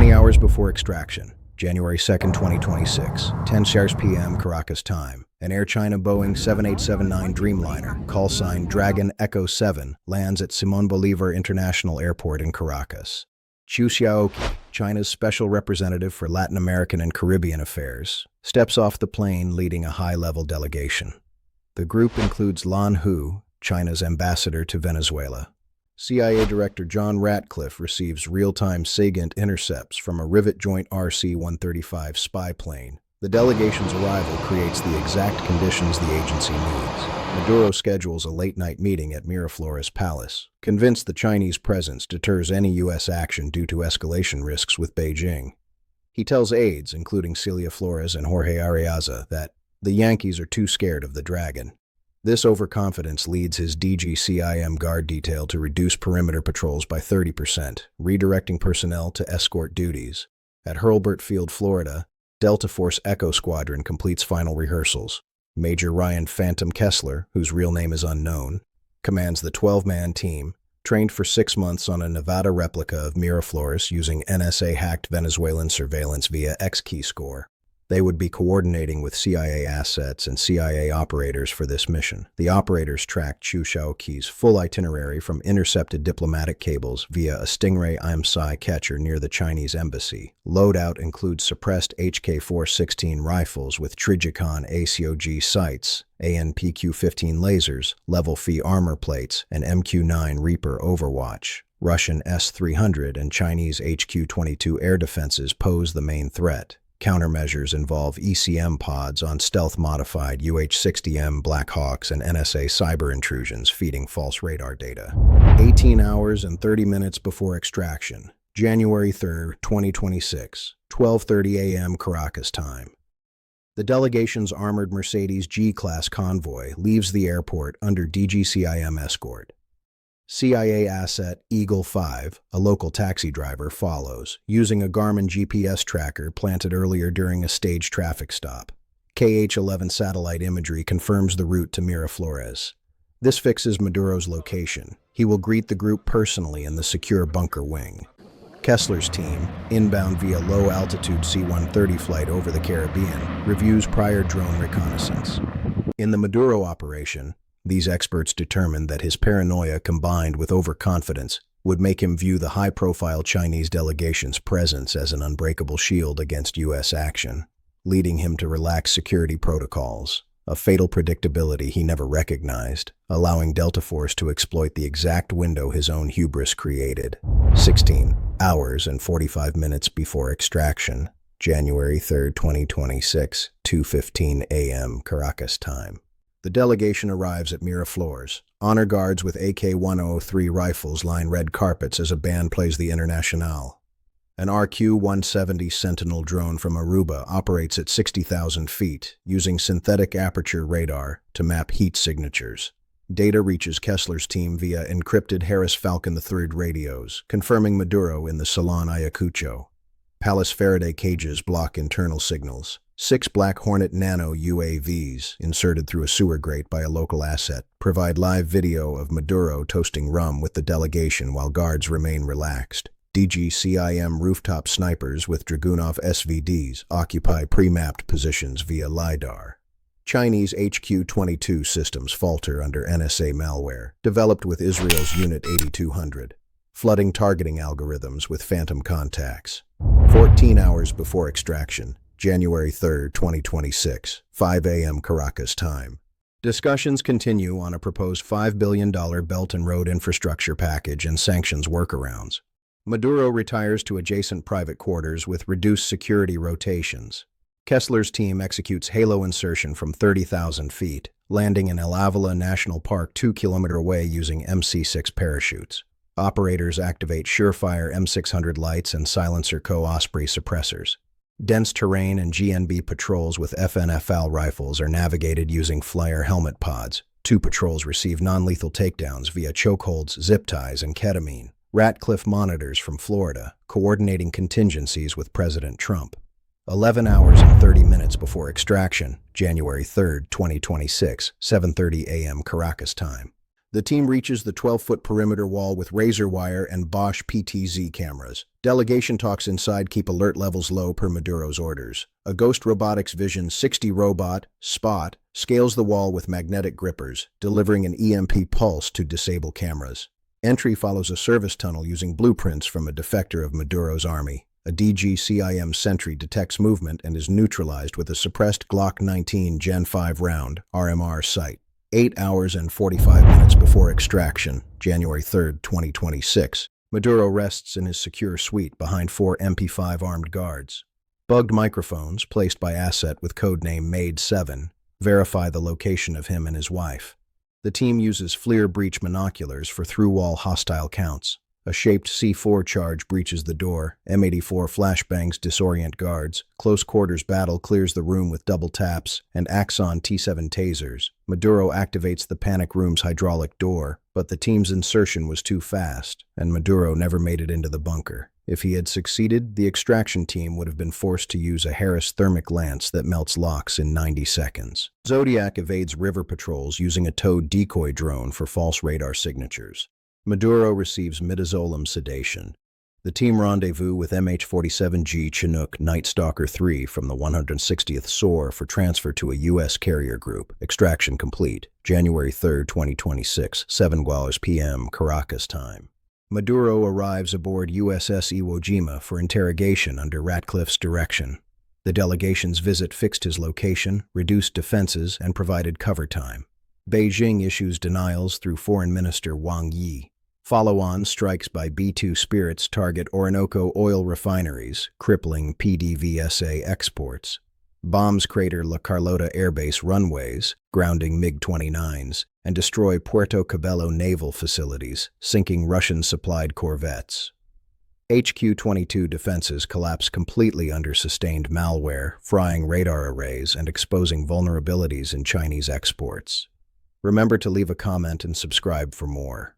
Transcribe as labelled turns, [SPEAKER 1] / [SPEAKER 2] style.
[SPEAKER 1] 20 hours before extraction, January 2nd, 2026, 10 p.m. Caracas time. An Air China Boeing 7879 Dreamliner, call sign Dragon Echo 7, lands at Simón Bolívar International Airport in Caracas. Chu Xiaoqi, China's special representative for Latin American and Caribbean affairs, steps off the plane leading a high-level delegation. The group includes Lan Hu, China's ambassador to Venezuela. CIA Director John Ratcliffe receives real-time SIGINT intercepts from a Rivet Joint RC-135 spy plane. The delegation's arrival creates the exact conditions the agency needs. Maduro schedules a late-night meeting at Miraflores Palace, convinced the Chinese presence deters any U.S. action due to escalation risks with Beijing. He tells aides, including Celia Flores and Jorge Arriaza, that the Yankees are too scared of the Dragon. This overconfidence leads his DGCIM guard detail to reduce perimeter patrols by 30%, redirecting personnel to escort duties. At Hurlburt Field, Florida, Delta Force Echo Squadron completes final rehearsals. Major Ryan Phantom Kessler, whose real name is unknown, commands the 12-man team, trained for 6 months on a Nevada replica of Miraflores using NSA-hacked Venezuelan surveillance via X-Keyscore. They would be coordinating with CIA assets and CIA operators for this mission. The operators tracked Chu Xiaoqi's full itinerary from intercepted diplomatic cables via a Stingray IMSI catcher near the Chinese embassy. Loadout includes suppressed HK-416 rifles with Trijicon ACOG sights, ANPQ-15 lasers, Level Phi armor plates, and MQ-9 Reaper Overwatch. Russian S-300 and Chinese HQ-22 air defenses pose the main threat. Countermeasures involve ECM pods on stealth-modified UH-60M Black Hawks and NSA cyber intrusions feeding false radar data. 18 hours and 30 minutes before extraction, January 3, 2026, 12:30 a.m. Caracas time. The delegation's armored Mercedes G-Class convoy leaves the airport under DGCIM escort. CIA asset Eagle 5, a local taxi driver, follows, using a Garmin GPS tracker planted earlier during a staged traffic stop. KH-11 satellite imagery confirms the route to Miraflores. This fixes Maduro's location. He will greet the group personally in the secure bunker wing. Kessler's team, inbound via low-altitude C-130 flight over the Caribbean, reviews prior drone reconnaissance. In the Maduro operation, these experts determined that his paranoia combined with overconfidence would make him view the high-profile Chinese delegation's presence as an unbreakable shield against U.S. action, leading him to relax security protocols, a fatal predictability he never recognized, allowing Delta Force to exploit the exact window his own hubris created. 16 hours and 45 minutes before extraction, January 3, 2026, 2:15 a.m. Caracas time. The delegation arrives at Miraflores. Honor guards with AK-103 rifles line red carpets as a band plays the Internationale. An RQ-170 Sentinel drone from Aruba operates at 60,000 feet, using synthetic aperture radar to map heat signatures. Data reaches Kessler's team via encrypted Harris Falcon III radios, confirming Maduro in the Salon Ayacucho. Palace Faraday cages block internal signals. 6 Black Hornet Nano UAVs, inserted through a sewer grate by a local asset, provide live video of Maduro toasting rum with the delegation while guards remain relaxed. DGCIM rooftop snipers with Dragunov SVDs occupy pre-mapped positions via LiDAR. Chinese HQ-22 systems falter under NSA malware, developed with Israel's Unit 8200, flooding targeting algorithms with phantom contacts. 14 hours before extraction, January 3, 2026, 5 a.m. Caracas time. Discussions continue on a proposed $5 billion Belt and Road infrastructure package and sanctions workarounds. Maduro retires to adjacent private quarters with reduced security rotations. Kessler's team executes halo insertion from 30,000 feet, landing in El Avila National Park 2 km away using MC-6 parachutes. Operators activate Surefire M600 lights and Silencer Co-Osprey suppressors. Dense terrain and GNB patrols with FNFL rifles are navigated using flyer helmet pods. 2 patrols receive non-lethal takedowns via chokeholds, zip ties, and ketamine. Ratcliffe monitors from Florida, coordinating contingencies with President Trump. 11 hours and 30 minutes before extraction, January 3, 2026, 7:30 a.m. Caracas time. The team reaches the 12-foot perimeter wall with razor wire and Bosch PTZ cameras. Delegation talks inside keep alert levels low per Maduro's orders. A Ghost Robotics Vision 60 robot, Spot, scales the wall with magnetic grippers, delivering an EMP pulse to disable cameras. Entry follows a service tunnel using blueprints from a defector of Maduro's army. A DGCIM sentry detects movement and is neutralized with a suppressed Glock 19 Gen 5 round, RMR sight. 8 hours and 45 minutes before extraction, January 3, 2026, Maduro rests in his secure suite behind 4 MP5 armed guards. Bugged microphones, placed by Asset with codename MAID-7, verify the location of him and his wife. The team uses FLIR breach monoculars for through-wall hostile counts. A shaped C4 charge breaches the door, M84 flashbangs disorient guards, close quarters battle clears the room with double taps, and Axon T7 tasers. Maduro activates the panic room's hydraulic door, but the team's insertion was too fast, and Maduro never made it into the bunker. If he had succeeded, the extraction team would have been forced to use a Harris thermic lance that melts locks in 90 seconds. Zodiac evades river patrols using a towed decoy drone for false radar signatures. Maduro receives midazolam sedation. The team rendezvous with MH-47G Chinook Night Stalker 3 from the 160th SOAR for transfer to a U.S. carrier group. Extraction complete. January 3, 2026, 7 p.m. Caracas time. Maduro arrives aboard USS Iwo Jima for interrogation under Ratcliffe's direction. The delegation's visit fixed his location, reduced defenses, and provided cover time. Beijing issues denials through Foreign Minister Wang Yi. Follow-on strikes by B-2 Spirits target Orinoco oil refineries, crippling PDVSA exports. Bombs crater La Carlota airbase runways, grounding MiG-29s, and destroy Puerto Cabello naval facilities, sinking Russian-supplied corvettes. HQ-22 defenses collapse completely under sustained malware, frying radar arrays and exposing vulnerabilities in Chinese exports. Remember to leave a comment and subscribe for more.